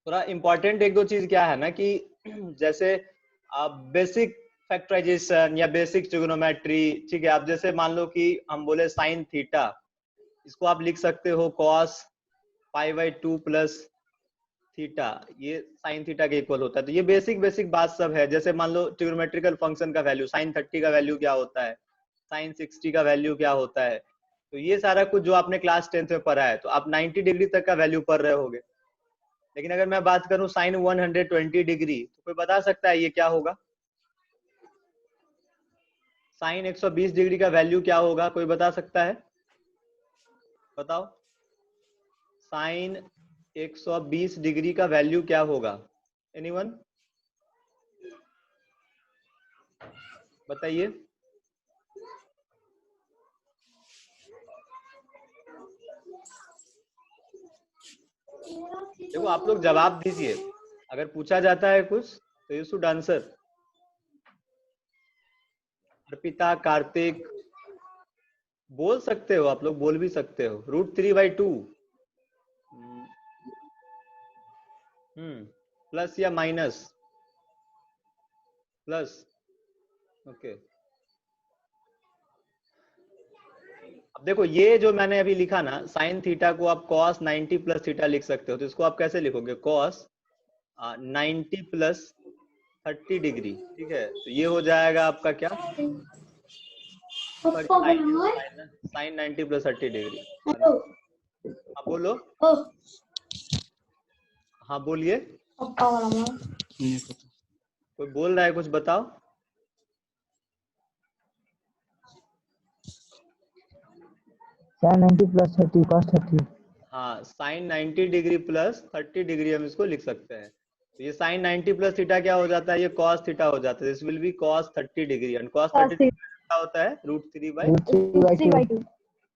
थोड़ा इम्पोर्टेंट एक दो चीज क्या है ना कि जैसे आप बेसिक फैक्टराइजेशन या बेसिक ट्रिग्नोमेट्री, ठीक है, आप जैसे मान लो कि हम बोले साइन थीटा, इसको आप लिख सकते हो कॉस π/2 प्लस थीटा, ये साइन थीटा के इक्वल होता है। तो ये बेसिक बेसिक बात सब है। जैसे मान लो ट्रिग्नोमेट्रिकल फंक्शन का वैल्यू, साइन 30 का वैल्यू क्या होता है, साइन 60 का वैल्यू क्या होता है, तो ये सारा कुछ जो आपने क्लास 10th में पढ़ा है, तो आप 90 डिग्री तक का वैल्यू पढ़ रहे होगे। लेकिन अगर मैं बात करूं साइन 120 डिग्री, तो कोई बता सकता है ये क्या होगा? साइन 120 डिग्री का वैल्यू क्या होगा, कोई बता सकता है? बताओ, साइन 120 डिग्री का वैल्यू क्या होगा? एनीवन बताइए। देखो आप लोग जवाब दीजिए, अगर पूछा जाता है कुछ तो you should answer. Arpita, Kartik, बोल सकते हो, आप लोग बोल भी सकते हो। √3/2 प्लस या माइनस? Plus, okay. अब देखो ये जो मैंने अभी लिखा ना, साइन थीटा को आप cos 90 प्लस थीटा लिख सकते हो, तो इसको आप कैसे लिखोगे? cos 90 प्लस 30 डिग्री, ठीक है, तो ये हो जाएगा आपका क्या? Sine 90 plus 30 degree. हाँ बोलो, हाँ बोलिए, कोई बोल रहा है कुछ बताओ। Sine 90 plus 30 cos 30। हाँ, साइन 90 डिग्री प्लस 30 डिग्री हम इसको लिख सकते हैं। तो ये साइन 90 प्लस थीटा क्या हो जाता है? ये cos थीटा हो जाता है। This will be cos 30 degree, and cos 30 degree क्या होता है? √3/2।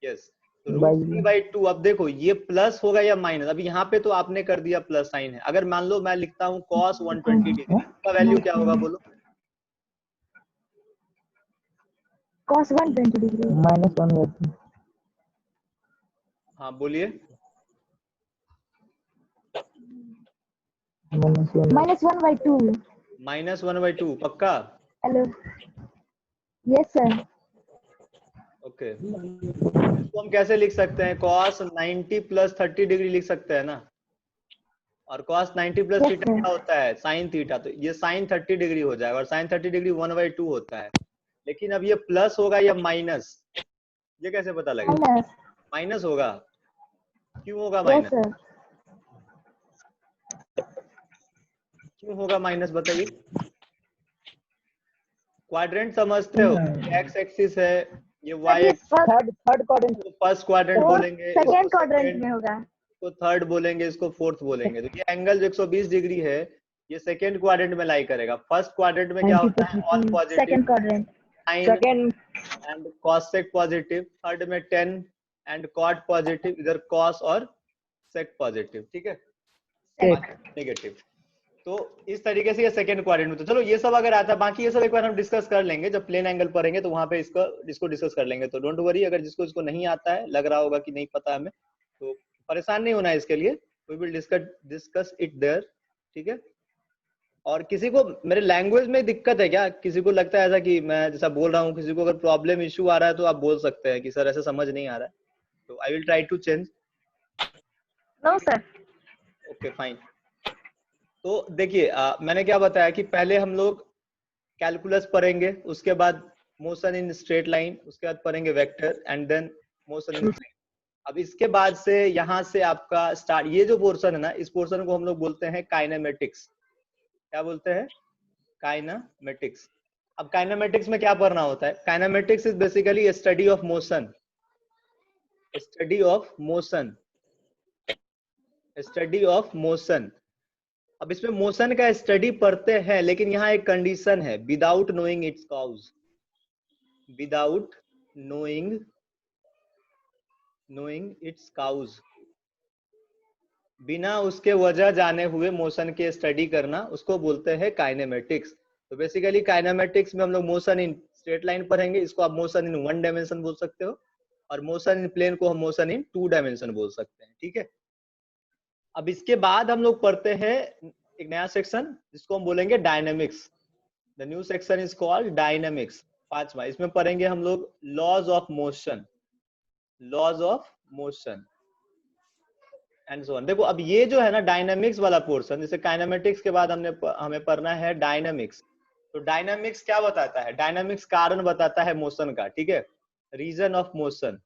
यस, तो √3/2। अब देखो ये प्लस होगा या माइनस? अभी यहाँ पे तो आपने कर दिया प्लस साइन है। अगर मान लो मैं लिखता हूँ cos 120 डिग्री, इसका वैल्यू क्या होगा बोलो? cos 120 degree -1/2। हाँ बोलिए। -1/2। -1/2 पक्का? Hello, yes sir. ओके, इसको हम कैसे लिख सकते हैं? cos 90 प्लस 30 डिग्री लिख सकते हैं ना, और cos 90 plus Yes, theta sir. क्या होता है? Sine theta. तो ये साइन 30 डिग्री हो जाएगा, और साइन 30 डिग्री 1/2 होता है। लेकिन अब ये प्लस होगा या माइनस, ये कैसे पता लगेगा? माइनस। माइनस होगा। क्यों होगा यस माइनस? सर। क्यों होगा माइनस बताइए। क्वाड्रेंट समझते हो? ये एक्स एक्सिस है, ये वाई एक्सिस, थर्ड क्वाड्रेंट, इसको फर्स्ट क्वाड्रेंट बोलेंगे, इसको सेकंड क्वाड्रेंट सेकंड, में होगा। इसको थर्ड बोलेंगे, इसको फोर्थ बोलेंगे। तो ये एंगल जो 120 डिग्री है, ये सेकंड क्वाड्रेंट में लाई करेगा। फर्स्ट क्वाड्रेंट में क्या होता है? All positive, second quadrant. Sine and cosec positive, third में टेन एंड कॉट पॉजिटिव, इधर कॉस और सेक पॉजिटिव, ठीक है, नेगेटिव। तो इस तरीके से ये सेकंड क्वाड्रेंट में। तो चलो ये सब अगर आता है, बाकी ये सब एक बार हम डिस्कस कर लेंगे जब प्लेन एंगल पढ़ेंगे, तो वहां पे इसको डिस्कस कर लेंगे। तो डोंट वरी, अगर जिसको इसको नहीं आता है, लग रहा होगा कि नहीं पता हमें, तो परेशान नहीं होना है इसके लिए। We will discuss it there, ठीक है। और किसी को मेरे लैंग्वेज में दिक्कत है क्या? किसी को लगता है ऐसा कि मैं जैसा बोल रहा हूँ, किसी को अगर प्रॉब्लम इशू आ रहा है तो आप बोल सकते हैं कि सर ऐसा समझ नहीं आ रहा है, तो I will try to change. No sir. Okay fine. तो देखिए मैंने क्या बताया कि पहले हम लोग कैलकुलस पढ़ेंगे, उसके बाद मोशन इन स्ट्रेट लाइन, उसके बाद पढ़ेंगे vector, and then motion in plane. अब इसके बाद से यहाँ से आपका स्टार्ट, ये जो पोर्शन है ना, इस पोर्शन को हम लोग बोलते हैं काइनेमेटिक्स। क्या बोलते हैं? काइनेमेटिक्स। अब काइनेमेटिक्स में क्या पढ़ना होता है? Kinematics is basically study of motion, study of motion, study of motion. अब इसमें मोशन का स्टडी पढ़ते हैं, लेकिन यहाँ एक कंडीशन है, without knowing its cause, without knowing its cause, बिना उसके वजह जाने हुए मोशन के स्टडी करना, उसको बोलते हैं काइनेमेटिक्स। तो बेसिकली काइनेमेटिक्स में हम लोग मोशन इन स्ट्रेट लाइन पढ़ेंगे, इसको आप मोशन इन 1 डायमेंशन बोल सकते हो, और मोशन इन प्लेन को हम मोशन इन 2 डायमेंशन बोल सकते हैं, ठीक है। अब इसके बाद हम लोग पढ़ते हैं एक नया सेक्शन जिसको हम बोलेंगे dynamics. The new section is called dynamics. 5वां, इसमें पढ़ेंगे हम लोग laws of motion, laws of motion and so on. देखो अब ये जो है ना डायनामिक्स वाला पोर्शन, जैसे काइनेमेटिक्स के बाद हमें पढ़ना है डायनामिक्स। तो डायनामिक्स क्या बताता है? डायनामिक्स कारण बताता है मोशन का, ठीक है। Reason of motion,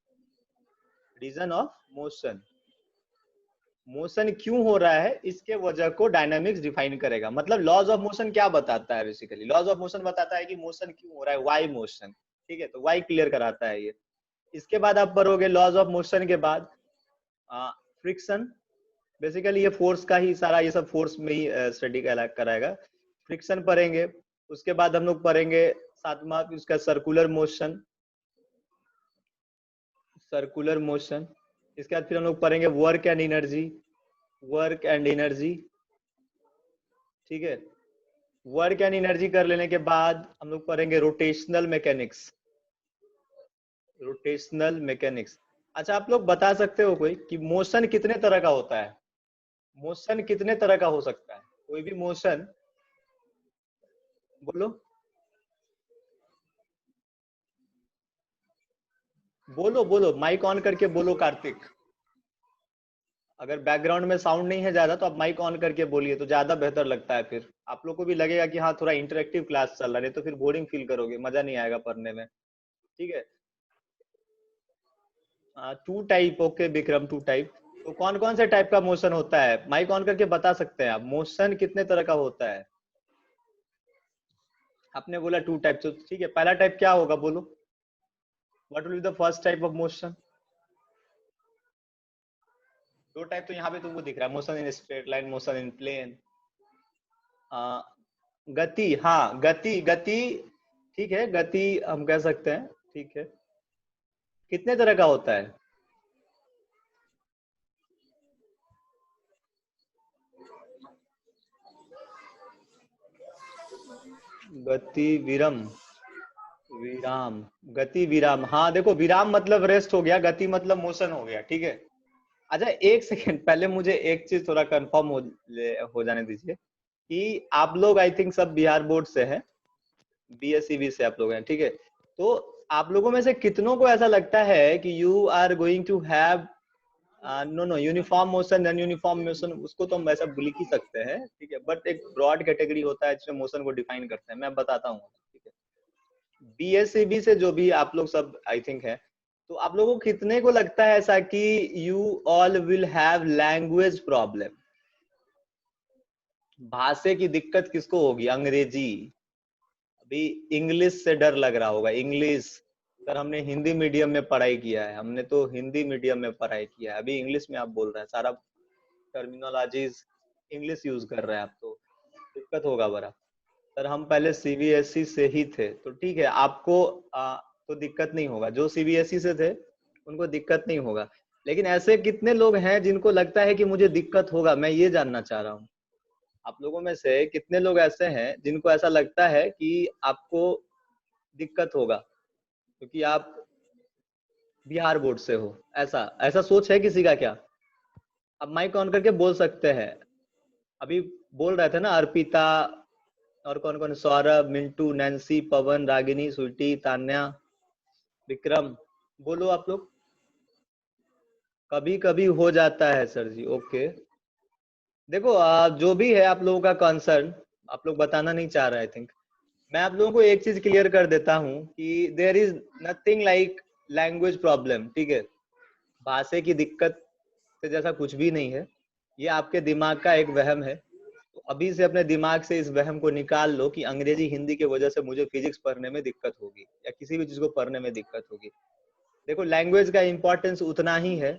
reason of motion, motion क्यों हो रहा है इसके वजह को डायनामिक्स डिफाइन करेगा। मतलब लॉज ऑफ मोशन क्या बताता है? बेसिकली लॉज ऑफ मोशन बताता है कि मोशन क्यों हो रहा है, वाई मोशन, ठीक है। तो वाई क्लियर कराता है ये। इसके बाद आप पढ़ोगे लॉज ऑफ मोशन के बाद फ्रिक्शन। बेसिकली ये फोर्स का ही सारा, ये सब फोर्स में ही स्टडी कराएगा। फ्रिक्शन पढ़ेंगे। उसके बाद हम लोग पढ़ेंगे 7वां उसका सर्कुलर मोशन, सर्कुलर मोशन। इसके बाद फिर हम लोग पढ़ेंगे work and energy, work and energy, ठीक है। वर्क एंड एनर्जी कर लेने के बाद हम लोग पढ़ेंगे रोटेशनल मैकेनिक्स, रोटेशनल मैकेनिक्स। अच्छा आप लोग बता सकते हो कोई कि मोशन कितने तरह का होता है? मोशन कितने तरह का हो सकता है? कोई भी मोशन बोलो, बोलो बोलो, माइक ऑन करके बोलो कार्तिक। अगर बैकग्राउंड में साउंड नहीं है ज्यादा तो आप माइक ऑन करके बोलिए तो ज्यादा बेहतर लगता है। फिर आप लोग को भी लगेगा कि हाँ थोड़ा इंटरेक्टिव क्लास चल रहा है, नहीं तो फिर बोरिंग फील करोगे, मजा नहीं आएगा पढ़ने में, ठीक है। 2 टाइप, ओके विक्रम, 2 टाइप। तो कौन कौन से टाइप का मोशन होता है? माइक ऑन करके बता सकते हैं आप, मोशन कितने तरह का होता है? आपने बोला 2 टाइप, तो ठीक है। पहला टाइप क्या होगा बोलो? What will be the first type of motion? 2 type तो यहाँ पे तुमको दिख रहा है, motion in straight line, motion in plane. गति, हाँ गति, गति ठीक है, गति हम कह सकते हैं, ठीक है। कितने तरह का होता है? गति विरम, विराम, गति विराम। हाँ देखो, विराम मतलब रेस्ट हो गया, गति मतलब मोशन हो गया, ठीक है। अच्छा एक सेकंड, पहले मुझे एक चीज थोड़ा कंफर्म हो जाने दीजिए कि आप लोग आई थिंक सब बिहार बोर्ड से हैं, बीएसईबी से आप लोग हैं, ठीक है। तो आप लोगों में से कितनों को ऐसा लगता है कि you are going to have no no uniform motion, non uniform motion, उसको तो हम वैसा भूल ही सकते हैं, ठीक है। बट एक ब्रॉड कैटेगरी होता है जिसमें मोशन को डिफाइन करते हैं, मैं बताता हूँ, ठीक है। बीएसईबी से जो भी आप लोग सब आई थिंक है, तो आप लोगों को कितने को लगता है ऐसा कि you all will have language problem? भाषा की दिक्कत किसको होगी? अंग्रेजी। अभी इंग्लिश से डर लग रहा होगा, इंग्लिश। सर हमने हिंदी मीडियम में पढ़ाई किया है, हमने तो हिंदी मीडियम में पढ़ाई किया है, अभी इंग्लिश में आप बोल रहे हैं, सारा टर्मिनोलॉजीज इंग्लिश यूज कर रहे हैं आप, तो दिक्कत होगा बड़ा। सर हम पहले सीबीएसई से ही थे, तो ठीक है आपको तो दिक्कत नहीं होगा, जो सीबीएसई से थे उनको दिक्कत नहीं होगा। लेकिन ऐसे कितने लोग हैं जिनको लगता है कि मुझे दिक्कत होगा? मैं ये जानना चाह रहा हूँ, आप लोगों में से कितने लोग ऐसे हैं जिनको ऐसा लगता है कि आपको दिक्कत होगा क्योंकि आप बिहार बोर्ड से हो? ऐसा ऐसा सोच है किसी का क्या? आप माइक ऑन करके बोल सकते हैं। अभी बोल रहे थे ना अर्पिता, और कौन कौन, सौरभ, मिंटू, नैन्सी, पवन, रागिनी, स्वीटी, तान्या, विक्रम, बोलो आप लोग। कभी कभी हो जाता है सर जी, ओके। देखो जो भी है आप लोगों का कंसर्न, आप लोग बताना नहीं चाह रहे आई थिंक। मैं आप लोगों को एक चीज क्लियर कर देता हूँ कि there is nothing like language problem, ठीक है। भाषा की दिक्कत से जैसा कुछ भी नहीं है, ये आपके दिमाग का एक वहम है। तो अभी से अपने दिमाग से इस वहम को निकाल लो कि अंग्रेजी हिंदी की वजह से मुझे फिजिक्स पढ़ने में दिक्कत होगी या किसी भी चीज को पढ़ने में दिक्कत होगी। देखो लैंग्वेज का इंपॉर्टेंस उतना ही है,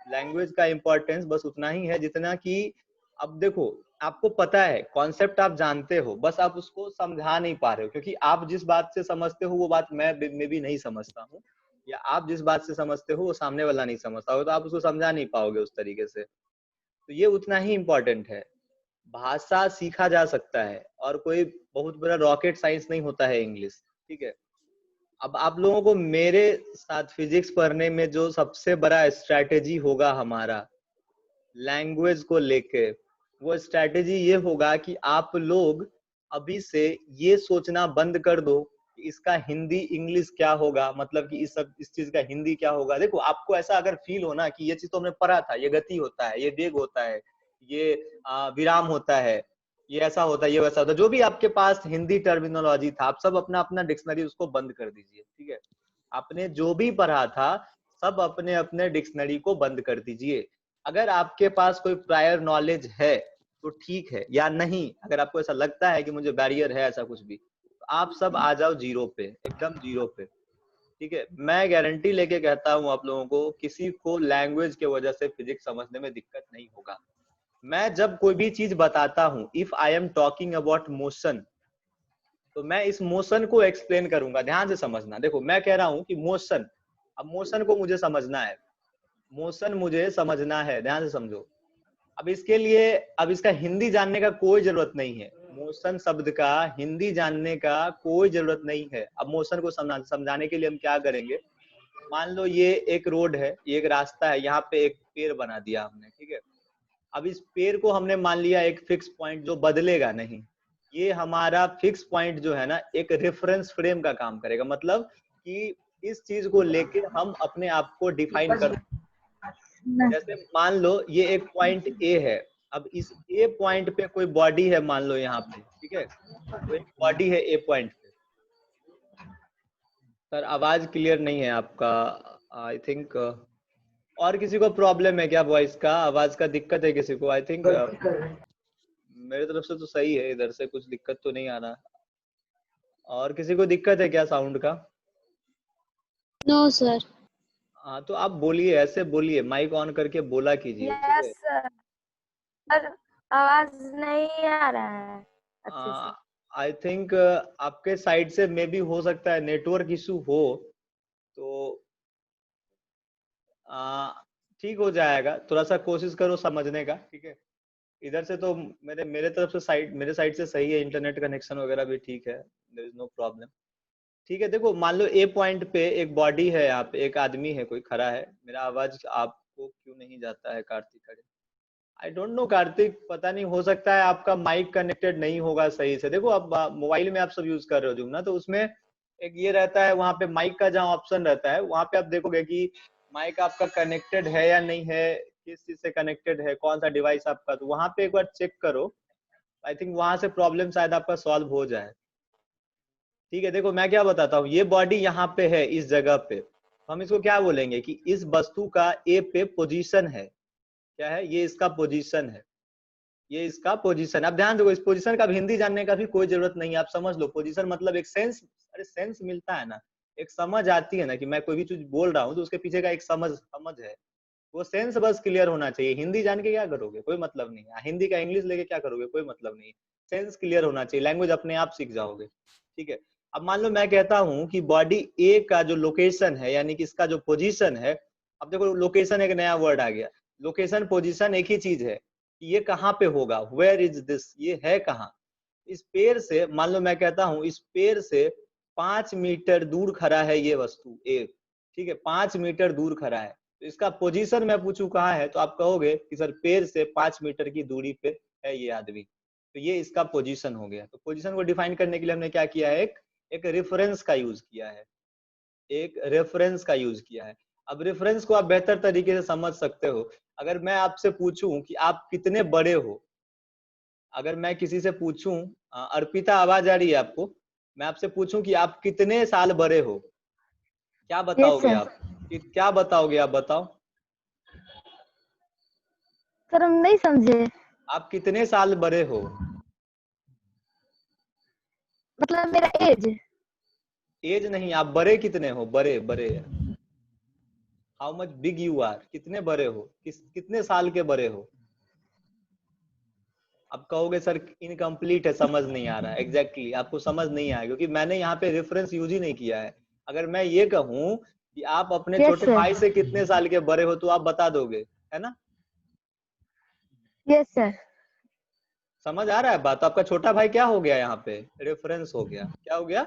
लैंग्वेज का इंपॉर्टेंस बस उतना ही है जितना कि, अब देखो आपको पता है कॉन्सेप्ट, आप जानते हो, बस आप उसको समझा नहीं पा रहे हो, क्योंकि आप जिस बात से समझते हो वो बात मैं भी नहीं समझता हूँ, या आप जिस बात से समझते हो वो सामने वाला नहीं समझता हो, तो आप उसको समझा नहीं पाओगे उस तरीके से। तो ये उतना ही इम्पोर्टेंट है। भाषा सीखा जा सकता है और कोई बहुत बड़ा रॉकेट साइंस नहीं होता है इंग्लिश, ठीक है। अब आप लोगों को मेरे साथ फिजिक्स पढ़ने में जो सबसे बड़ा स्ट्रैटेजी होगा हमारा, लैंग्वेज को लेके, वो स्ट्रैटेजी ये होगा कि आप लोग अभी से ये सोचना बंद कर दो कि इसका हिंदी इंग्लिश क्या होगा, मतलब कि इस चीज का हिंदी क्या होगा। देखो आपको ऐसा अगर फील हो ना कि ये चीज तो हमने पढ़ा था, ये गति होता है, ये वेग होता है, ये विराम होता है, ये ऐसा होता है, ये वैसा होता है, जो भी आपके पास हिंदी टर्मिनोलॉजी था, आप सब अपना अपना डिक्शनरी उसको बंद कर दीजिए, ठीक है। आपने जो भी पढ़ा था सब अपने अपने डिक्शनरी को बंद कर दीजिए। अगर आपके पास कोई प्रायर नॉलेज है तो ठीक है, या नहीं अगर आपको ऐसा लगता है कि मुझे बैरियर है ऐसा कुछ भी, तो आप सब आ जाओ जीरो पे, एकदम जीरो पे, ठीक है। मैं गारंटी लेके कहता हूँ आप लोगों को, किसी को लैंग्वेज के वजह से फिजिक्स समझने में दिक्कत नहीं होगा। मैं जब कोई भी चीज बताता हूँ, if I am talking about motion, तो मैं इस मोशन को एक्सप्लेन करूंगा, ध्यान से समझना। देखो मैं कह रहा हूँ कि मोशन, अब मोशन को मुझे समझना है, मोशन मुझे समझना है, ध्यान से समझो। अब इसके लिए, अब इसका हिंदी जानने का कोई जरूरत नहीं है, मोशन शब्द का हिंदी जानने का कोई जरूरत नहीं है। अब मोशन को समझाने के लिए हम क्या करेंगे, मान लो ये एक रोड है, ये एक रास्ता है, यहाँ पे एक पेड़ बना दिया हमने, ठीक है। अब इस पेड़ को हमने मान लिया एक फिक्स पॉइंट जो बदलेगा नहीं, ये हमारा फिक्स पॉइंट जो है ना एक रेफरेंस फ्रेम का काम करेगा, मतलब कि इस चीज को लेके हम अपने आप को डिफाइन कर, जैसे मान लो ये एक पॉइंट ए है, अब इस ए पॉइंट पे कोई बॉडी है मान लो यहाँ पे, ठीक है, तो एक बॉडी है ए पॉइंट पे। सर आवाज क्लियर नहीं है आपका, आई थिंक और किसी को प्रॉब्लम है क्या, वॉइस का आवाज का दिक्कत है किसी को? आई थिंक मेरे तरफ से तो सही है, इधर से कुछ दिक्कत तो नहीं आ रहा, और किसी को दिक्कत है क्या साउंड का? No sir. हाँ तो आप बोलिए, ऐसे बोलिए, माइक ऑन करके बोला कीजिए, ठीक है। यस सर, पर आवाज नहीं आ रहा है अच्छे से। आई थिंक आपके साइड से मे भी हो सकता है नेटवर्क इशू हो, तो ठीक हो जाएगा, थोड़ा सा कोशिश करो समझने का, ठीक है। इधर से तो मेरे तरफ से मेरे साइड से सही है, इंटरनेट कनेक्शन वगैरह भी ठीक है, देयर इज नो प्रॉब्लम, ठीक है। देखो मान लो ए पॉइंट पे एक बॉडी है, यहाँ पे एक आदमी है, कोई खड़ा है। मेरा आवाज आपको क्यों नहीं जाता है Kartik? I don't know Kartik, पता नहीं, हो सकता है आपका माइक कनेक्टेड नहीं होगा सही से। देखो अब मोबाइल में आप सब यूज कर रहे हो जूम ना, तो उसमें एक ये रहता है, वहां पे माइक का जहाँ ऑप्शन रहता है वहां पे आप देखोगे कि माइक आपका कनेक्टेड है या नहीं है, किस चीज से कनेक्टेड है, कौन सा डिवाइस आपका, तो वहां पे एक बार चेक करो। आई थिंक वहां से प्रॉब्लम शायद आपका सॉल्व हो जाए, ठीक है। देखो मैं क्या बताता हूँ, ये बॉडी यहाँ पे है इस जगह पे, तो हम इसको क्या बोलेंगे कि इस वस्तु का ए पे पोजीशन है, क्या है ये, इसका पोजीशन है, ये इसका पोजीशन। अब ध्यान दो, इस पोजीशन का हिंदी जानने का भी कोई जरूरत नहीं है, आप समझ लो पोजीशन मतलब एक सेंस, अरे सेंस मिलता है ना, एक समझ आती है ना कि मैं कोई भी चीज बोल रहा हूँ तो उसके पीछे का एक समझ है, वो सेंस बस क्लियर होना चाहिए। हिंदी जान के क्या करोगे, कोई मतलब नहीं है, हिंदी का इंग्लिश लेके क्या करोगे, कोई मतलब नहीं है। सेंस क्लियर होना चाहिए, लैंग्वेज अपने आप सीख जाओगे, ठीक है। अब मान लो मैं कहता हूँ कि बॉडी ए का जो लोकेशन है, यानी कि इसका जो पोजीशन है, अब देखो लोकेशन एक नया वर्ड आ गया, लोकेशन पोजीशन एक ही चीज है कि ये कहाँ पे होगा, वेयर इज दिस, ये है कहाँ। इस पेड़ से, मान लो मैं कहता हूँ इस पेड़ से 5 मीटर दूर खड़ा है ये वस्तु ए, ठीक है, 5 मीटर दूर खड़ा है, तो इसका पोजीशन मैं पूछूं कहाँ है, तो आप कहोगे कि सर पेड़ से 5 मीटर की दूरी पे है ये आदमी, तो ये इसका पोजीशन हो गया। तो पोजीशन को डिफाइन करने के लिए हमने क्या किया है, एक रेफरेंस का यूज किया है, एक रेफरेंस का यूज किया है। अब रेफरेंस को आप बेहतर तरीके से समझ सकते हो, अगर मैं आपसे पूछूं कि आप कितने बड़े हो, अगर मैं किसी से पूछूं, अर्पिता आवाज आ रही है आपको, मैं आपसे पूछूं कि आप कितने साल बड़े हो, क्या यस बताओगे सर। आप, क्या बताओगे आप, बताओ सर हम नहीं समझे। आप कितने साल बड़े हो? मतलब मेरा एज। एज नहीं, आप बड़े कितने हो, बड़े बड़े, how much big you are, कितने बड़े हो, कितने साल के बड़े हो? आप कहोगे सर इनकम्प्लीट है, समझ नहीं आ रहा है। एग्जैक्टली आपको समझ नहीं आया क्योंकि मैंने यहाँ पे रेफरेंस यूज ही नहीं किया है। अगर मैं ये कहूँ कि आप अपने यस छोटे सर। भाई से कितने साल के बड़े हो, तो आप बता दोगे, है ना? Yes sir. समझ आ रहा है बात? आपका छोटा भाई क्या हो गया, यहाँ पे रेफरेंस हो गया, क्या हो गया?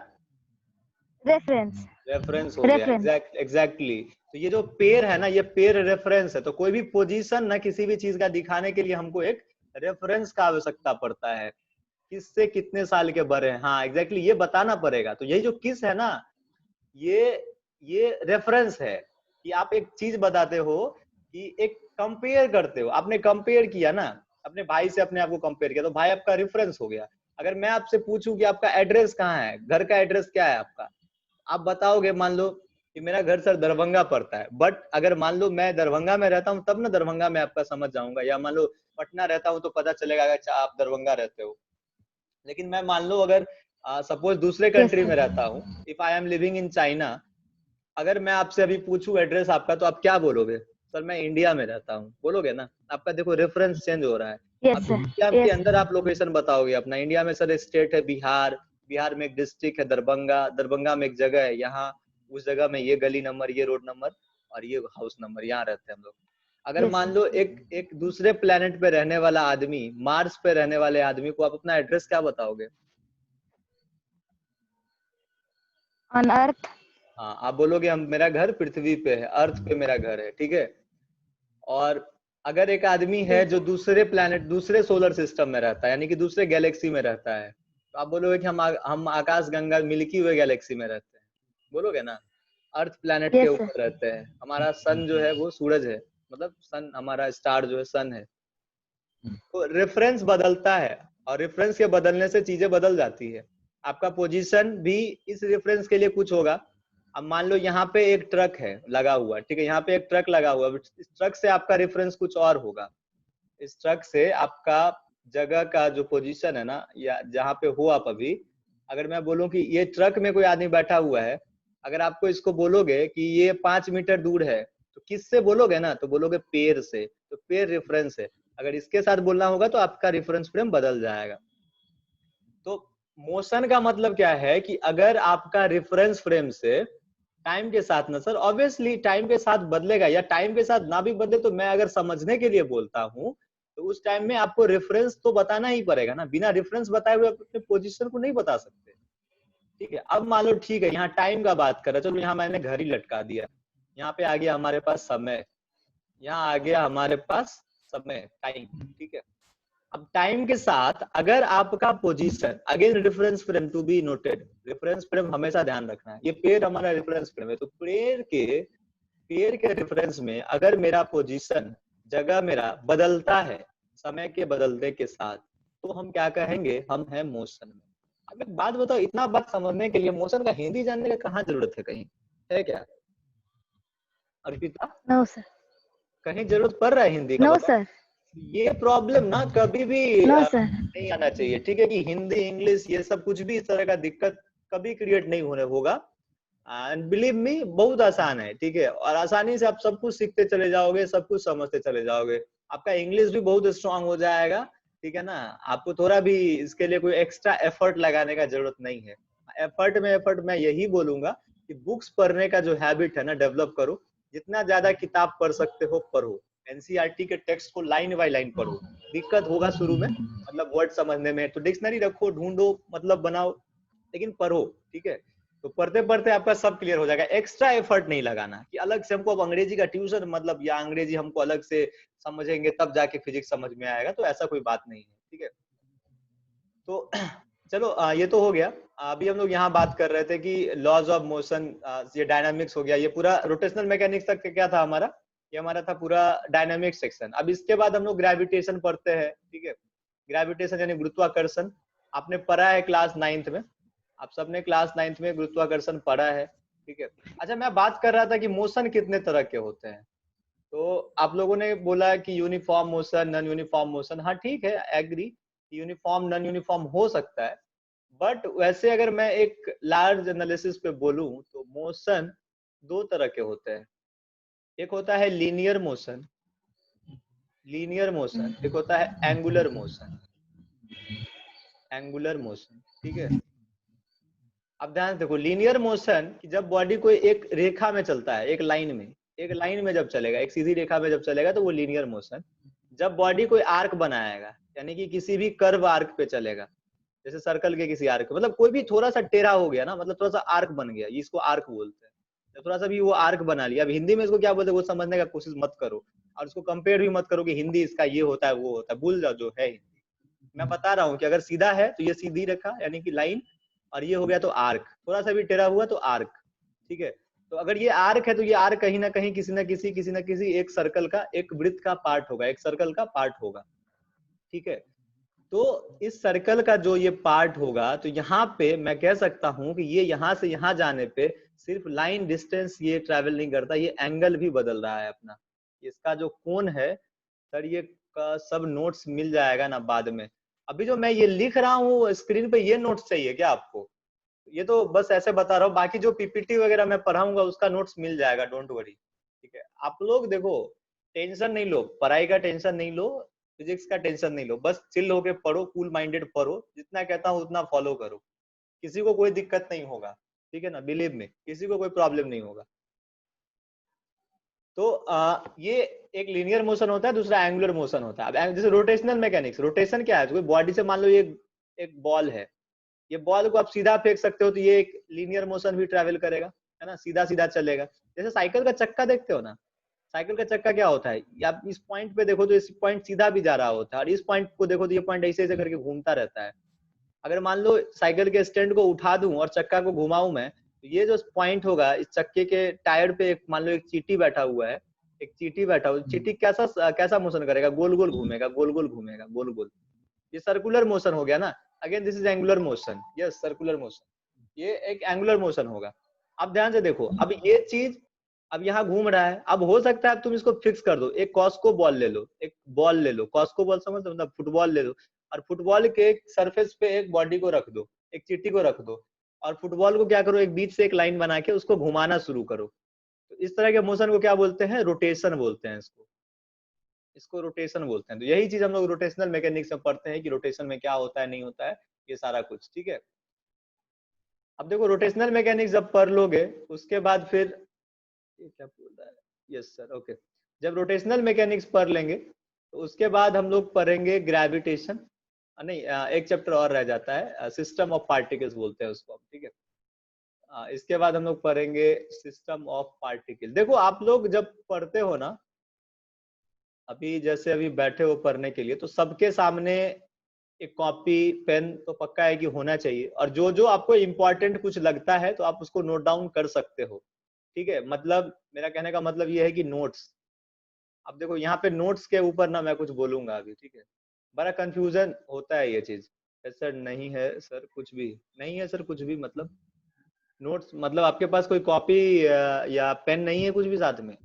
रेफरेंस रेफरेंस हो गया। एग्जैक्टली। तो ये जो पेयर है ना, ये पेयर रेफरेंस है। तो कोई भी पोजीशन ना किसी भी चीज का दिखाने के लिए हमको एक रेफरेंस का आवश्यकता पड़ता है। किससे कितने साल के बड़े हैं, हाँ एग्जैक्टली ये बताना पड़ेगा। तो यही जो किस है ना, ये रेफरेंस है कि आप एक चीज बताते हो कि एक कंपेयर करते हो। आपने कंपेयर किया ना, अपने भाई से अपने आप को कंपेयर किया, तो भाई आपका रेफरेंस हो गया। अगर मैं आपसे पूछूं कि आपका एड्रेस कहाँ है, घर का एड्रेस क्या है आपका, आप बताओगे मान लो कि मेरा घर सर दरभंगा पड़ता है, बट अगर मान लो मैं दरभंगा में रहता हूँ तब ना दरभंगा में आपका समझ जाऊंगा, या मान लो पटना रहता हूँ तो पता चलेगा अच्छा आप दरभंगा रहते हो। लेकिन मैं मान लो अगर सपोज दूसरे कंट्री में रहता हूँ, if I am living in China, अगर मैं आपसे अभी पूछूं एड्रेस आपका, तो आप क्या बोलोगे? सर मैं इंडिया में रहता हूँ, बोलोगे ना। आपका देखो रेफरेंस चेंज हो रहा है। यस अब सर इंडिया के अंदर आप लोकेशन बताओगे अपना। इंडिया में सर स्टेट है बिहार, बिहार में एक डिस्ट्रिक्ट है दरभंगा, दरभंगा में एक जगह है, यहाँ उस जगह में ये गली नंबर, ये रोड नंबर और ये हाउस नंबर, यहाँ रहते हैं हम लोग। अगर Yes, मान लो एक दूसरे प्लेनेट पे रहने वाला आदमी, मार्स पे रहने वाले आदमी को आप अपना एड्रेस क्या बताओगे? On earth. हाँ आप बोलोगे हम, मेरा घर पृथ्वी पे है, अर्थ पे मेरा घर है, ठीक है। और अगर एक आदमी है जो दूसरे प्लेनेट, दूसरे सोलर सिस्टम में रहता है, यानी कि दूसरे गैलेक्सी में रहता है, तो आप बोलोगे कि हम आकाश गंगा मिल्की वे गैलेक्सी में रहते हैं, बोलोगे ना। अर्थ प्लेनेट के यस सर ऊपर रहते हैं, हमारा सन जो है वो सूरज है, मतलब सन हमारा स्टार जो है सन है। तो रेफरेंस बदलता है, और रेफरेंस के बदलने से चीजें बदल जाती है। आपका पोजीशन भी इस रेफरेंस के लिए कुछ होगा। अब मान लो यहाँ पे एक ट्रक है लगा हुआ, ठीक है, यहाँ पे एक ट्रक लगा हुआ, इस ट्रक से आपका रेफरेंस कुछ और होगा। इस ट्रक से आपका जगह का जो पोजीशन है ना, या जहाँ पे हो आप अभी, अगर मैं बोलूं कि ये ट्रक में कोई आदमी बैठा हुआ है, अगर आपको इसको बोलोगे कि ये 5 मीटर दूर है, तो किससे बोलोगे ना, तो बोलोगे पेड़ से। तो पेड़ रेफरेंस है। अगर इसके साथ बोलना होगा तो आपका रेफरेंस फ्रेम बदल जाएगा। तो मोशन का मतलब क्या है कि अगर आपका रेफरेंस फ्रेम से टाइम के साथ ना, सर ऑब्वियसली टाइम के साथ बदलेगा, या टाइम के साथ ना भी बदले तो मैं अगर समझने के लिए बोलता हूँ तो उस टाइम में आपको रेफरेंस तो बताना ही पड़ेगा ना। बिना रेफरेंस बताए हुए आप अपने पोजीशन को नहीं बता सकते, ठीक है। अब मान लो ठीक है, यहाँ टाइम का बात कर रहे, चलो यहाँ मैंने घड़ी लटका दिया, यहाँ पे आ गया हमारे पास समय, यहाँ आ गया हमारे पास समय, टाइम, ठीक है। अब टाइम के साथ अगर आपका position, again reference frame to be noted, reference frame हमेशा ध्यान रखना है, ये पेड़ हमारा रेफरेंस फ्रेम है। तो पेड़ के रेफरेंस में अगर मेरा पोजीशन, जगह मेरा बदलता है समय के बदलने के साथ, तो हम क्या कहेंगे, हम हैं मोशन में। अब एक बात बताओ, इतना बात समझने के लिए मोशन का हिंदी जानने का कहाँ जरूरत है, कहीं है क्या अर्पिता? नो सर कहीं जरूरत पड़ रहा है हिंदी का, नो बताओ। सर ये प्रॉब्लम ना कभी भी नो सर नहीं आना चाहिए, ठीक है, कि हिंदी इंग्लिश ये सब कुछ भी इस तरह का दिक्कत कभी क्रिएट नहीं होने होगा। एंड बिलीव मी बहुत आसान है, ठीक है, और आसानी से आप सब कुछ सीखते चले जाओगे, सब कुछ समझते चले जाओगे। आपका इंग्लिश भी बहुत स्ट्रांग हो जाएगा, ठीक है ना। आपको थोड़ा भी इसके लिए कोई एक्स्ट्रा एफर्ट लगाने का जरूरत नहीं है। एफर्ट मैं यही बोलूंगा कि बुक्स पढ़ने का जो हैबिट है ना, डेवलप करो। जितना ज्यादा किताब पढ़ सकते हो पढ़ो। एनसीईआरटी के टेक्स्ट को लाइन बाय लाइन पढ़ो। दिक्कत होगा शुरू में, मतलब वर्ड समझने में, तो डिक्शनरी रखो, ढूंढो, मतलब बनाओ, लेकिन पढ़ो, ठीक है। तो पढ़ते पढ़ते आपका सब क्लियर हो जाएगा। एक्स्ट्रा एफर्ट नहीं लगाना कि अलग से हमको अब अंग्रेजी का ट्यूशन, मतलब या अंग्रेजी हमको अलग से समझेंगे तब जाके फिजिक्स समझ में आएगा, तो ऐसा कोई बात नहीं है, ठीक है। तो चलो ये तो हो गया। अभी हम लोग यहाँ बात कर रहे थे कि लॉज ऑफ मोशन, ये डायनामिक्स हो गया, ये पूरा रोटेशनल मैकेनिक्स तक क्या था हमारा, ये हमारा था पूरा डायनामिक सेक्शन। अब इसके बाद हम लोग ग्रेविटेशन पढ़ते हैं, ठीक है। ग्रेविटेशन यानी गुरुत्वाकर्षण, आपने पढ़ा है क्लास 9th में, आप सबने क्लास 9th में गुरुत्वाकर्षण पढ़ा है, ठीक है। अच्छा मैं बात कर रहा था कि मोशन कितने तरह के होते हैं, तो आप लोगों ने बोला कि uniform motion, non uniform motion, हाँ ठीक है, एग्री, यूनिफॉर्म नॉन यूनिफॉर्म हो सकता है। बट वैसे अगर मैं एक लार्ज एनालिसिस पे बोलूं तो मोशन दो तरह के होते हैं। एक होता है लीनियर मोशन, एक होता है एंगुलर मोशन, ठीक है। अब ध्यान से देखो, लीनियर मोशन जब बॉडी को एक रेखा में चलता है, एक लाइन में जब चलेगा, एक सीधी रेखा में जब चलेगा तो वो लीनियर मोशन। जब बॉडी कोई आर्क बनाएगा, यानी कि किसी भी कर्व आर्क पे चलेगा, जैसे सर्कल के किसी आर्क, मतलब कोई भी थोड़ा सा टेढ़ा हो गया ना, मतलब थोड़ा सा आर्क बन गया, इसको आर्क बोलते हैं। तो थोड़ा सा भी वो आर्क बना लिया, अब हिंदी में इसको क्या बोलते हैं वो समझने का कोशिश मत करो, और उसको कंपेयर भी मत करो कि हिंदी इसका ये होता है वो होता है, भूल जाओ जो है हिंदी। मैं बता रहा हूँ कि अगर सीधा है तो ये सीधी रेखा यानी कि लाइन, और ये हो गया तो आर्क, थोड़ा सा भी टेढ़ा हुआ तो आर्क, ठीक है। तो अगर ये आर्क है तो ये आर्क कहीं ना कहीं किसी ना किसी एक सर्कल का, एक वृत्त का पार्ट होगा, एक सर्कल का पार्ट होगा, ठीक है। तो इस सर्कल का जो ये पार्ट होगा, तो यहाँ पे मैं कह सकता हूँ कि ये यहाँ से यहाँ जाने पे सिर्फ लाइन डिस्टेंस ये ट्रैवल नहीं करता, ये एंगल भी बदल रहा है अपना। इसका जो कोण है सर, ये का सब नोट्स मिल जाएगा ना बाद में। अभी जो मैं ये लिख रहा हूँ स्क्रीन पे, ये नोट्स चाहिए क्या आपको? ये तो बस ऐसे बता रहा हूँ, बाकी जो पीपीटी वगैरह मैं पढ़ाऊंगा उसका नोट्स मिल जाएगा, डोंट वरी, ठीक है। आप लोग देखो, टेंशन नहीं लो, पढ़ाई का टेंशन नहीं लो, फिजिक्स का टेंशन नहीं लो, बस चिल होके पढ़ो, कूल माइंडेड पढ़ो, जितना कहता हूँ उतना फॉलो करो, किसी को कोई दिक्कत नहीं होगा, ठीक है ना, बिलीव में किसी को कोई प्रॉब्लम नहीं होगा। तो ये एक लीनियर मोशन होता है, दूसरा एंगुलर मोशन होता है। अब जैसे रोटेशनल मैकेनिक्स, रोटेशन क्या है, कोई बॉडी से मान लो ये एक बॉल है, ये बॉल को आप सीधा फेंक सकते हो तो ये एक लीनियर मोशन भी ट्रैवल करेगा, है ना, सीधा सीधा चलेगा। जैसे साइकिल का चक्का देखते हो ना, साइकिल का चक्का क्या होता है, आप इस पॉइंट पे देखो तो इस पॉइंट सीधा भी जा रहा होता है, और इस पॉइंट को देखो तो ये पॉइंट ऐसे ऐसे करके घूमता रहता है। अगर मान लो साइकिल के स्टैंड को उठा दूं और चक्का को घुमाऊं मैं, तो ये जो पॉइंट होगा इस चक्के के टायर पे, एक मान लो एक चींटी बैठा हुआ है, एक चींटी बैठा हुआ, चींटी कैसा कैसा मोशन करेगा, गोल गोल घूमेगा, गोल गोल घूमेगा, गोल गोल। ये सर्कुलर मोशन हो गया ना। Again this is angular motion, yes circular motion, ये एक एंगुलर मोशन होगा। अब ध्यान से देखो, अब ये चीज अब यहाँ घूम रहा है, अब हो सकता है तुम इसको फिक्स कर दो, एक कॉस्को बॉल ले लो, एक बॉल ले लो, कॉस्को बॉल समझ, मतलब फुटबॉल ले लो, और फुटबॉल के एक सरफेस पे एक बॉडी को रख दो, एक चींटी को रख दो, और फुटबॉल को क्या करो, एक बीच से एक लाइन बना के उसको घुमाना शुरू करो। तो इस तरह के मोशन को क्या बोलते हैं, रोटेशन बोलते हैं इसको, इसको रोटेशन बोलते हैं। तो यही चीज हम लोग रोटेशनल मैकेनिक्स में पढ़ते हैं कि रोटेशन में क्या होता है नहीं होता है, ये सारा कुछ, ठीक है। अब देखो रोटेशनल मैकेनिक्स जब पढ़ लोगे उसके बाद फिर, ये क्या बोल रहा है, यस सर, ओके। जब रोटेशनल मैकेनिक्स पढ़ लेंगे तो उसके बाद हम लोग पढ़ेंगे ग्रेविटेशन, नहीं एक चैप्टर और रह जाता है, सिस्टम ऑफ पार्टिकल्स बोलते हैं उसको, ठीक है। इसके बाद हम लोग पढ़ेंगे सिस्टम ऑफ पार्टिकल। देखो आप लोग जब पढ़ते हो ना, अभी जैसे अभी बैठे हो पढ़ने के लिए, तो सबके सामने एक कॉपी पेन तो पक्का है कि होना चाहिए, और जो जो आपको इम्पोर्टेंट कुछ लगता है तो आप उसको नोट डाउन कर सकते हो, ठीक है। मतलब मेरा कहने का मतलब ये है कि नोट्स, अब देखो यहाँ पे नोट्स के ऊपर ना मैं कुछ बोलूंगा अभी, ठीक है। बड़ा कंफ्यूजन होता है ये चीज, सर नहीं है सर कुछ भी नहीं है, सर कुछ भी मतलब नोट्स मतलब आपके पास कोई कॉपी या पेन नहीं है कुछ भी साथ में,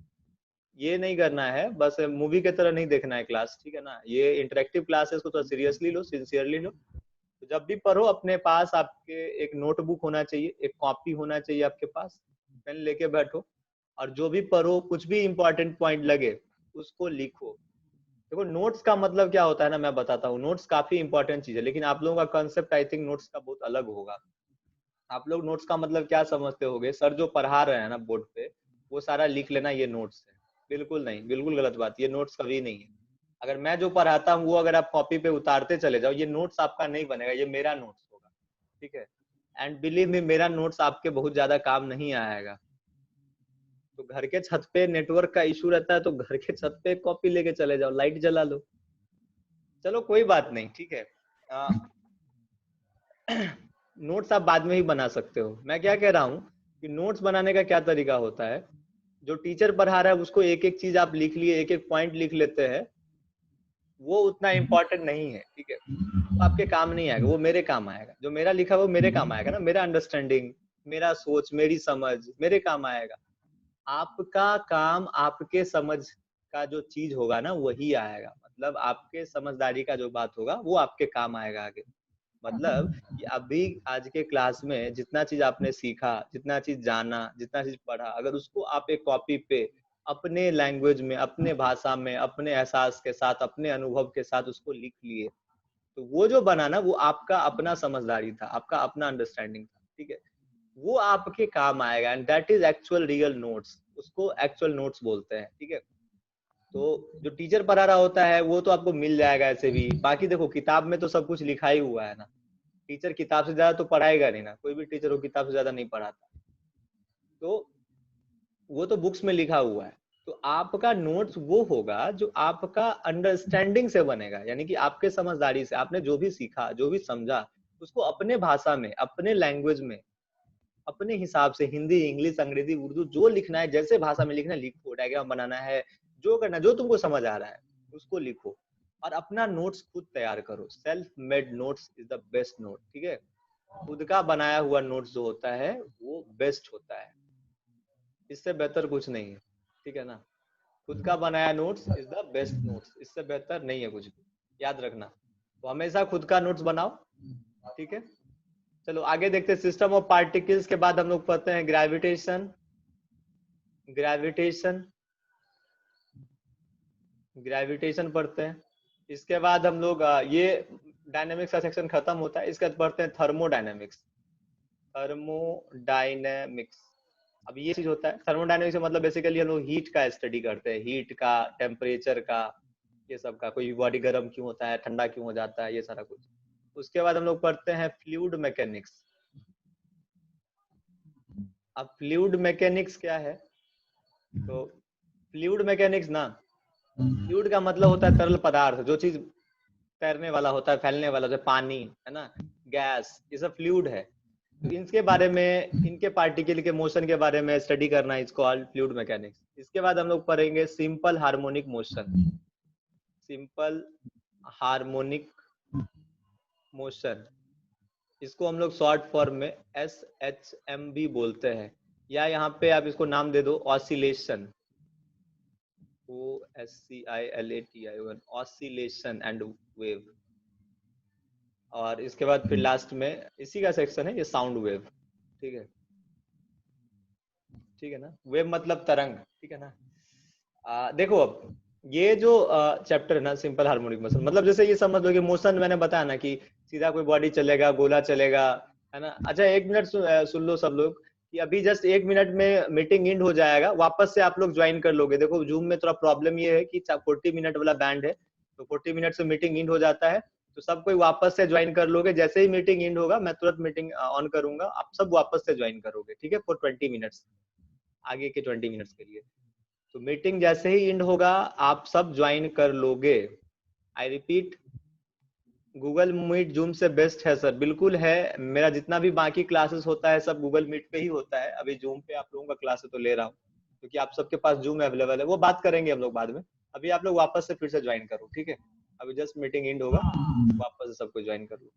ये नहीं करना है, बस मूवी की तरह नहीं देखना है क्लास, ठीक है ना। ये इंटरेक्टिव क्लास है, इसको थोड़ा सीरियसली लो, सिंसियरली लो। तो जब भी पढ़ो अपने पास आपके एक नोटबुक होना चाहिए, एक कॉपी होना चाहिए आपके पास, पेन लेके बैठो, और जो भी पढ़ो कुछ भी इंपॉर्टेंट पॉइंट लगे उसको लिखो। देखो नोट्स का मतलब क्या होता है ना, मैं बताता हूँ, नोट्स काफी इंपॉर्टेंट चीज है, लेकिन आप लोगों का कंसेप्ट आई थिंक नोट्स का बहुत अलग होगा। आप लोग नोट्स का मतलब क्या समझते होगे, सर जो पढ़ा रहे हैं ना बोर्ड पे वो सारा लिख लेना ये नोट्स है, बिल्कुल नहीं, बिल्कुल गलत बात, ये नोट्स कभी नहीं है। अगर मैं जो पढ़ाता हूँ वो अगर आप कॉपी पे उतारते चले जाओ, ये नोट्स आपका नहीं बनेगा, ये मेरा नोट्स होगा, ठीक है। एंड बिलीव मी, मेरा नोट्स आपके बहुत ज्यादा काम नहीं आएगा। तो घर के छत पे नेटवर्क का इशू रहता है तो घर के छत पे कॉपी लेके चले जाओ, लाइट जला लो, चलो कोई बात नहीं, ठीक है। नोट्स आप बाद में ही बना सकते हो। मैं क्या कह रहा हूँ कि नोट्स बनाने का क्या तरीका होता है, जो टीचर पढ़ा रहा है उसको एक एक चीज आप लिख लिए, एक एक पॉइंट लिख लेते हैं, वो उतना इम्पोर्टेंट नहीं है, ठीक है। वो आपके काम नहीं आएगा, वो मेरे काम आएगा, जो मेरा लिखा वो मेरे काम आएगा ना, मेरा अंडरस्टैंडिंग, मेरा सोच, मेरी समझ मेरे काम आएगा। आपका काम आपके समझ का जो चीज होगा ना वही आएगा, मतलब आपके समझदारी का जो बात होगा वो आपके काम आएगा आगे। मतलब कि अभी आज के क्लास में जितना चीज आपने सीखा, जितना चीज जाना, जितना चीज पढ़ा, अगर उसको आप एक कॉपी पे अपने लैंग्वेज में, अपने भाषा में, अपने एहसास के साथ, अपने अनुभव के साथ उसको लिख लिए, तो वो जो बना ना वो आपका अपना समझदारी था, आपका अपना अंडरस्टैंडिंग था, ठीक है। वो आपके काम आएगा, and that is actual real notes, उसको एक्चुअल नोट्स बोलते हैं, ठीक है। तो जो टीचर पढ़ा रहा होता है वो तो आपको मिल जाएगा ऐसे भी, बाकी देखो किताब में तो सब कुछ लिखा ही हुआ है ना, टीचर किताब से ज्यादा तो पढ़ाएगा नहीं ना, कोई भी टीचर वो किताब से ज्यादा नहीं पढ़ाता, तो वो तो बुक्स में लिखा हुआ है। तो आपका नोट्स वो होगा जो आपका अंडरस्टैंडिंग से बनेगा, यानी कि आपके समझदारी से, आपने जो भी सीखा, जो भी समझा, उसको अपने भाषा में, अपने लैंग्वेज में, अपने हिसाब से, हिंदी, इंग्लिश, अंग्रेजी, उर्दू, जो लिखना है, जैसे भाषा में लिखना है लिखो, डायग्राम बनाना है, जो करना है, जो तुमको समझ आ रहा है उसको लिखो, और अपना नोट्स खुद तैयार करो। Self made notes is the best note, ठीक है। खुद का बनाया हुआ नोट्स जो होता है वो बेस्ट होता है, इससे बेहतर कुछ नहीं है, ठीक है ना। खुद का बनाया notes is the best notes, इससे बेहतर नहीं है कुछ भी, याद रखना। तो हमेशा खुद का नोट्स बनाओ, ठीक है। चलो आगे देखते हैं। सिस्टम ऑफ पार्टिकल्स के बाद हम लोग पढ़ते हैं ग्रेविटेशन। ग्रेविटेशन पढ़ते हैं। इसके बाद हम लोग ये डायनेमिक्स का सेक्शन खत्म होता है, इसके बाद पढ़ते हैं थर्मोडायनेमिक्स। अब ये चीज होता है थर्मोडायनेमिक्स, मतलब बेसिकली हम लोग हीट का स्टडी करते हैं, हीट का, टेम्परेचर का, ये सब का, कोई बॉडी गर्म क्यों होता है, ठंडा क्यों हो जाता है, ये सारा कुछ। उसके बाद हम लोग पढ़ते हैं फ्लूइड मैकेनिक्स। अब फ्लूइड मैकेनिक्स क्या है, तो फ्लूइड मैकेनिक्स ना, फ्लूइड का मतलब होता है तरल पदार्थ, जो चीज तैरने वाला होता है, फैलने वाला, जैसे पानी है ना, गैस, ये सब फ्लूइड है। तो इनके बारे में, इनके पार्टिकल के मोशन के बारे में स्टडी करना इज कॉल्ड फ्लूइड मैकेनिक्स। इसके बाद हम लोग पढ़ेंगे simple harmonic motion. Simple harmonic motion, इसको हम लोग शॉर्ट फॉर्म में SHM भी बोलते हैं, या यहाँ पे आप इसको नाम दे दो oscillation, OSCILATION, oscillation and wave. और इसके बाद फिर लास्ट में इसी का सेक्शन है ये साउंड वेव, ठीक है, ठीक है ना। वेव मतलब तरंग, ठीक है ना। देखो अब ये जो चैप्टर है ना, सिंपल हार्मोनिक मोशन, मतलब जैसे ये समझ लो कि मोशन मैंने बताया ना कि सीधा कोई बॉडी चलेगा, गोला चलेगा, है ना। अच्छा एक मिनट सुन लो सब लोग, कि अभी जस्ट 1 मिनट में मीटिंग एंड हो जाएगा, वापस से आप लोग ज्वाइन कर लोगे। देखो जूम में थोड़ा प्रॉब्लम ये है कि 40 मिनट वाला बैंड है, तो 40 मिनट से मीटिंग एंड हो जाता है, तो सब कोई वापस से ज्वाइन कर लोगे। जैसे ही मीटिंग एंड होगा मैं तुरंत मीटिंग ऑन करूंगा, आप सब वापस से ज्वाइन करोगे, ठीक है, फॉर 20 मिनट्स, आगे के 20 मिनट्स के लिए। तो मीटिंग जैसे ही एंड होगा आप सब ज्वाइन कर लोगे। I repeat, Google Meet Zoom से बेस्ट है सर, बिल्कुल है। मेरा जितना भी बाकी क्लासेस होता है सब गूगल मीट पे ही होता है। अभी जूम पे आप लोगों का क्लास तो ले रहा हूँ क्योंकि आप सबके पास जूम अवेलेबल है, वो बात करेंगे हम लोग बाद में। अभी आप लोग वापस से फिर से ज्वाइन करो, ठीक है। अभी जस्ट मीटिंग एंड होगा, वापस से सबको ज्वाइन कर लो।